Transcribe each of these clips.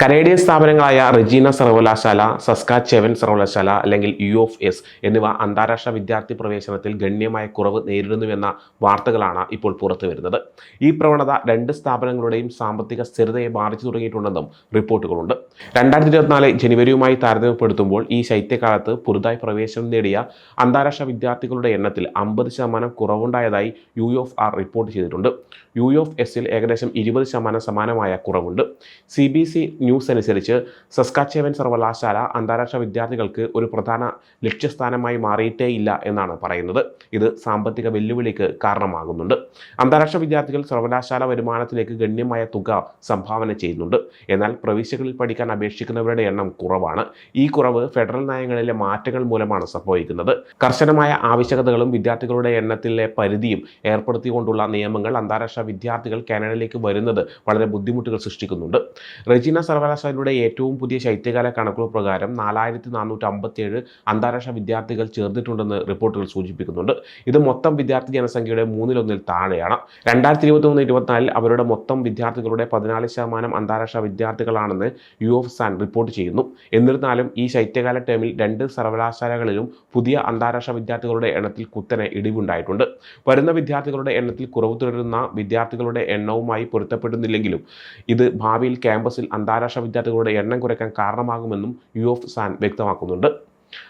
Canadian സ്ഥാപനങ്ങളായ Regina സർവകലാശാല, Saskatchewan സർവകലാശാല അല്ലെങ്കിൽ UofS എന്നിവ അന്താരാഷ്ട്ര വിദ്യാർത്ഥി പ്രവേശനത്തിൽ ഗണ്യമായ കുറവ് നേരിടുന്നുവെന്ന വാർത്തകളാണ് ഇപ്പോൾ പുറത്തുവരുന്നത്. ഈ പ്രവണത രണ്ട് സ്ഥാപനങ്ങളുടെയും സാമ്പത്തിക സ്ഥിരതയെ ബാധിച്ചു തുടങ്ങിയിട്ടുണ്ടെന്നും റിപ്പോർട്ടുകളുണ്ട്. 2024 ജനുവരിയുമായി താരതമ്യപ്പെടുത്തുമ്പോൾ ഈ ശൈത്യകാലത്ത് പുതുതായി പ്രവേശനം നേടിയ അന്താരാഷ്ട്ര വിദ്യാർത്ഥികളുടെ എണ്ണത്തിൽ 50% കുറവുണ്ടായതായി UofR റിപ്പോർട്ട് ചെയ്തിട്ടുണ്ട്. UofSൽ ഏകദേശം 20% സമാനമായ കുറവുണ്ട്. CBC ന്യൂസ് അനുസരിച്ച് സസ്കാച്ചെവൻ സർവകലാശാല അന്താരാഷ്ട്ര വിദ്യാർത്ഥികൾക്ക് ഒരു പ്രധാന ലക്ഷ്യസ്ഥാനമായി മാറിയിട്ടേയില്ല എന്നാണ് പറയുന്നത്. ഇത് സാമ്പത്തിക വെല്ലുവിളിക്ക് കാരണമാകുന്നുണ്ട്. അന്താരാഷ്ട്ര വിദ്യാർത്ഥികൾ സർവകലാശാല വരുമാനത്തിലേക്ക് ഗണ്യമായ തുക സംഭാവന ചെയ്യുന്നുണ്ട്. എന്നാൽ പ്രവിശ്യകളിൽ പഠിക്കാൻ അപേക്ഷിക്കുന്നവരുടെ എണ്ണം കുറവാണ്. ഈ കുറവ് ഫെഡറൽ നയങ്ങളിലെ മാറ്റങ്ങൾ മൂലമാണ് സംഭവിക്കുന്നത്. കർശനമായ ആവശ്യകതകളും വിദ്യാർത്ഥികളുടെ എണ്ണത്തിലെ പരിധിയും ഏർപ്പെടുത്തിക്കൊണ്ടുള്ള നിയമങ്ങൾ അന്താരാഷ്ട്ര വിദ്യാർത്ഥികൾ കാനഡയിലേക്ക് വരുന്നത് വളരെ ബുദ്ധിമുട്ടുകൾ സൃഷ്ടിക്കുന്നുണ്ട്. റെജീന സർവകലാശാലയുടെ ഏറ്റവും പുതിയ ശൈത്യകാല കണക്കുകൾ പ്രകാരം 4457 അന്താരാഷ്ട്ര വിദ്യാർത്ഥികൾ ചേർന്നിട്ടുണ്ടെന്ന് റിപ്പോർട്ടുകൾ സൂചിപ്പിക്കുന്നുണ്ട്. ഇത് മൊത്തം വിദ്യാർത്ഥി ജനസംഖ്യയുടെ 1/3 താഴെയാണ്. 2023-24 അവരുടെ മൊത്തം വിദ്യാർത്ഥികളുടെ 14% അന്താരാഷ്ട്ര വിദ്യാർത്ഥികളാണെന്ന് UofSan റിപ്പോർട്ട് ചെയ്യുന്നു. എന്നിരുന്നാലും ഈ ശൈത്യകാല ടേമിൽ രണ്ട് സർവകലാശാലകളിലും പുതിയ അന്താരാഷ്ട്ര വിദ്യാർത്ഥികളുടെ എണ്ണത്തിൽ കുത്തനെ ഇടിവുണ്ടായിട്ടുണ്ട്. വരുന്ന വിദ്യാർത്ഥികളുടെ എണ്ണത്തിൽ കുറവ് തുടരുന്ന വിദ്യാർത്ഥികളുടെ എണ്ണവുമായി പൊരുത്തപ്പെടുന്നില്ലെങ്കിലും ഇത് ഭാവിയിൽ ക്യാമ്പസിൽ അന്താരാഷ്ട്ര വിദ്യാർത്ഥികളുടെ എണ്ണം കുറയ്ക്കാൻ കാരണമാകുമെന്നും UofSan വ്യക്തമാക്കുന്നുണ്ട്.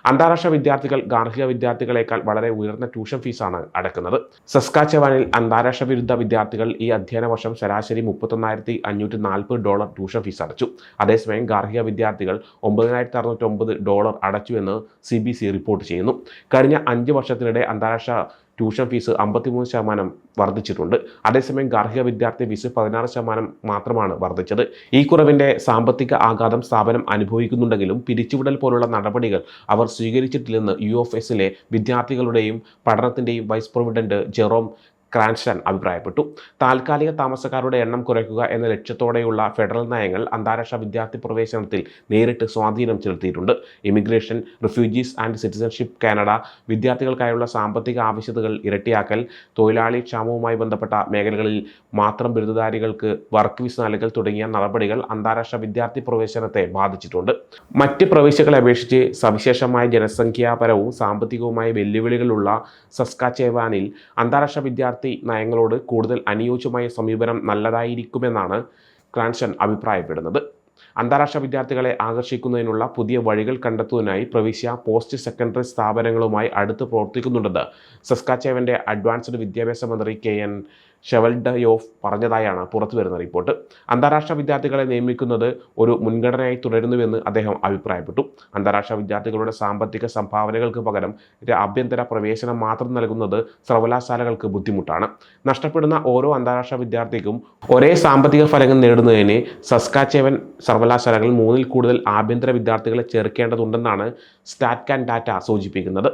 അന്താരാഷ്ട്ര വിദ്യാർത്ഥികൾ ഗാർഹിക വിദ്യാർത്ഥികളെക്കാൾ വളരെ ഉയർന്ന ട്യൂഷൻ ഫീസാണ് അടക്കുന്നത്. സസ്കാച്ചെവാനിൽ അന്താരാഷ്ട്ര വിരുദ്ധ വിദ്യാർത്ഥികൾ ഈ അധ്യയന വർഷം ശരാശരി $31,540 ട്യൂഷൻ ഫീസ് അടച്ചു. അതേസമയം ഗാർഹിക വിദ്യാർത്ഥികൾ $9,609 അടച്ചുവെന്ന് CBC റിപ്പോർട്ട് ചെയ്യുന്നു. കഴിഞ്ഞ 5 വർഷത്തിനിടെ അന്താരാഷ്ട്ര ട്യൂഷൻ ഫീസ് 53% വർദ്ധിച്ചിട്ടുണ്ട്. അതേസമയം ഗാർഹിക വിദ്യാർത്ഥി ഫീസ് 16% മാത്രമാണ് വർദ്ധിച്ചത്. ഈ കുറവിൻ്റെ സാമ്പത്തിക ആഘാതം സ്ഥാപനം അനുഭവിക്കുന്നുണ്ടെങ്കിലും പിരിച്ചുവിടൽ പോലുള്ള നടപടികൾ അവർ സ്വീകരിച്ചിട്ടില്ലെന്ന് UofSലെ വിദ്യാർത്ഥികളുടെയും പഠനത്തിൻ്റെയും വൈസ് പ്രസിഡന്റ് ജെറോം ക്രാൻസ്റ്റൺ അഭിപ്രായപ്പെട്ടു. താൽക്കാലിക താമസക്കാരുടെ എണ്ണം കുറയ്ക്കുക എന്ന ലക്ഷ്യത്തോടെയുള്ള ഫെഡറൽ നയങ്ങൾ അന്താരാഷ്ട്ര വിദ്യാർത്ഥി പ്രവേശനത്തിൽ നേരിട്ട് സ്വാധീനം ചെലുത്തിയിട്ടുണ്ട്. Immigration, refugees and citizenship Canada, വിദ്യാർത്ഥികൾക്കായുള്ള സാമ്പത്തിക ആവശ്യകതകൾ ഇരട്ടിയാക്കൽ, തൊഴിലാളി ക്ഷാമവുമായി ബന്ധപ്പെട്ട മേഖലകളിൽ മാത്രം ബിരുദധാരികൾക്ക് വർക്ക് വിസ നൽകൽ തുടങ്ങിയ നടപടികൾ അന്താരാഷ്ട്ര വിദ്യാർത്ഥി പ്രവേശനത്തെ ബാധിച്ചിട്ടുണ്ട്. മറ്റ് പ്രവിശ്യകളെ അപേക്ഷിച്ച് സവിശേഷമായ ജനസംഖ്യാപരവും സാമ്പത്തികവുമായ വെല്ലുവിളികളുള്ള സസ്കാച്ചെവാനിൽ അന്താരാഷ്ട്ര വിദ്യാർത്ഥി നയങ്ങളോട് കൂടുതൽ അനുയോജ്യമായ സമീപനം നല്ലതായിരിക്കുമെന്നാണ് ക്രാൻസ്റ്റൺ അഭിപ്രായപ്പെടുന്നത്. അന്താരാഷ്ട്ര വിദ്യാർത്ഥികളെ ആകർഷിക്കുന്നതിനുള്ള പുതിയ വഴികൾ കണ്ടെത്തുന്നതിനായി പ്രവിശ്യ പോസ്റ്റ് സെക്കൻഡറി സ്ഥാപനങ്ങളുമായി അടുത്ത് പ്രവർത്തിക്കുന്നുണ്ടെന്ന് സസ്കാച്ചെവൻ്റെ അഡ്വാൻസ്ഡ് വിദ്യാഭ്യാസ മന്ത്രി KN ഷെവൽഡയോഫ് പറഞ്ഞതായാണ് പുറത്തുവരുന്ന റിപ്പോർട്ട്. അന്താരാഷ്ട്ര വിദ്യാർത്ഥികളെ നിയമിക്കുന്നത് ഒരു മുൻഗണനയായി തുടരുന്നുവെന്ന് അദ്ദേഹം അഭിപ്രായപ്പെട്ടു. അന്താരാഷ്ട്ര വിദ്യാർത്ഥികളുടെ സാമ്പത്തിക സംഭാവനകൾക്ക് പകരം ആഭ്യന്തര പ്രവേശനം മാത്രം നൽകുന്നത് സർവകലാശാലകൾക്ക് ബുദ്ധിമുട്ടാണ്. നഷ്ടപ്പെടുന്ന ഓരോ അന്താരാഷ്ട്ര വിദ്യാർത്ഥിക്കും ഒരേ സാമ്പത്തിക ഫലങ്ങൾ നേടുന്നതിന് സസ്കാച്ചെവൻ സർവകലാശാലകൾ 3-ൽ കൂടുതൽ ആഭ്യന്തര വിദ്യാർത്ഥികളെ ചേർക്കേണ്ടതുണ്ടെന്നാണ് സ്റ്റാറ്റ്കാൻ ഡാറ്റ സൂചിപ്പിക്കുന്നത്.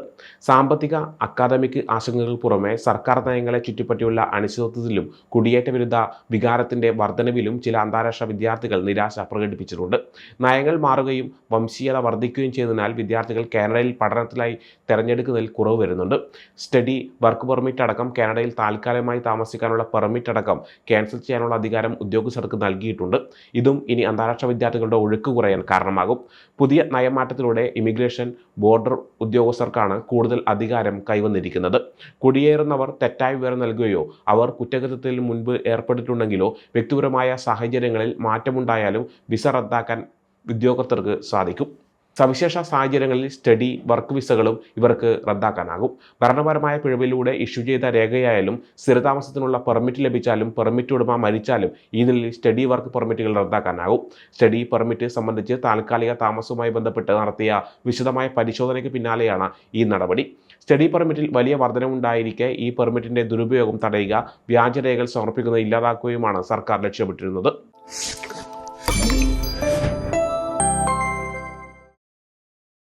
സാമ്പത്തിക അക്കാദമിക് ആശങ്കകൾക്ക് പുറമെ സർക്കാർ നയങ്ങളെ ചുറ്റിപ്പറ്റിയുള്ള അനിശ്ചിതത്വത്തിലും കുടിയേറ്റ വിരുദ്ധ വികാരത്തിൻ്റെ വർധനവിലും ചില അന്താരാഷ്ട്ര വിദ്യാർത്ഥികൾ നിരാശ പ്രകടിപ്പിച്ചിട്ടുണ്ട്. നയങ്ങൾ മാറുകയും വംശീയത വർദ്ധിക്കുകയും ചെയ്തതിനാൽ വിദ്യാർത്ഥികൾ കാനഡയിൽ പഠനത്തിനായി തിരഞ്ഞെടുക്കുന്നതിൽ കുറവ് വരുന്നുണ്ട്. സ്റ്റഡി വർക്ക് പെർമിറ്റ് അടക്കം കാനഡയിൽ താൽക്കാലികമായി താമസിക്കാനുള്ള പെർമിറ്റ് അടക്കം ക്യാൻസൽ ചെയ്യാനുള്ള അധികാരം ഉദ്യോഗസ്ഥർക്ക് നൽകിയിട്ടുണ്ട്. ഇതും ഇനി അന്താരാഷ്ട്ര വിദ്യാർത്ഥികളുടെ ഒഴുക്ക് കുറയാൻ കാരണമാകും. പുതിയ നയമാറ്റത്തിലൂടെ ഇമിഗ്രേഷൻ, ബോർഡർ ഉദ്യോഗസ്ഥർക്കാണ് കൂടുതൽ അധികാരം കൈവന്നിരിക്കുന്നത്. കുടിയേറുന്നവർ തെറ്റായ വിവരം നൽകുകയോ അവർ കുറ്റകൃത്യത്തിൽ മുൻപ് ഏർപ്പെട്ടിട്ടുണ്ടെങ്കിലോ വ്യക്തിപരമായ സാഹചര്യങ്ങളിൽ മാറ്റമുണ്ടായാലും വിസ റദ്ദാക്കാൻ ഉദ്യോഗസ്ഥർക്ക് സാധിക്കും. സവിശേഷ സാഹചര്യങ്ങളിൽ സ്റ്റഡി വർക്ക് വിസകളും ഇവർക്ക് റദ്ദാക്കാനാകും. ഭരണപരമായ പിഴവിലൂടെ ഇഷ്യൂ ചെയ്ത രേഖയായാലും സ്ഥിരതാമസത്തിനുള്ള പെർമിറ്റ് ലഭിച്ചാലും പെർമിറ്റ് ഉടമ മരിച്ചാലും ഈ നിലയിൽ സ്റ്റഡി വർക്ക് പെർമിറ്റുകൾ റദ്ദാക്കാനാകും. സ്റ്റഡി പെർമിറ്റ് സംബന്ധിച്ച് താൽക്കാലിക താമസവുമായി ബന്ധപ്പെട്ട് നടത്തിയ വിശദമായ പരിശോധനയ്ക്ക് പിന്നാലെയാണ് ഈ നടപടി. സ്റ്റഡി പെർമിറ്റിൽ വലിയ വർധനവുണ്ടായിരിക്കെ ഈ പെർമിറ്റിൻ്റെ ദുരുപയോഗം തടയുക, വ്യാജരേഖകൾ സമർപ്പിക്കുന്നത് ഇല്ലാതാക്കുകയുമാണ് സർക്കാർ ലക്ഷ്യമിട്ടിരുന്നത്.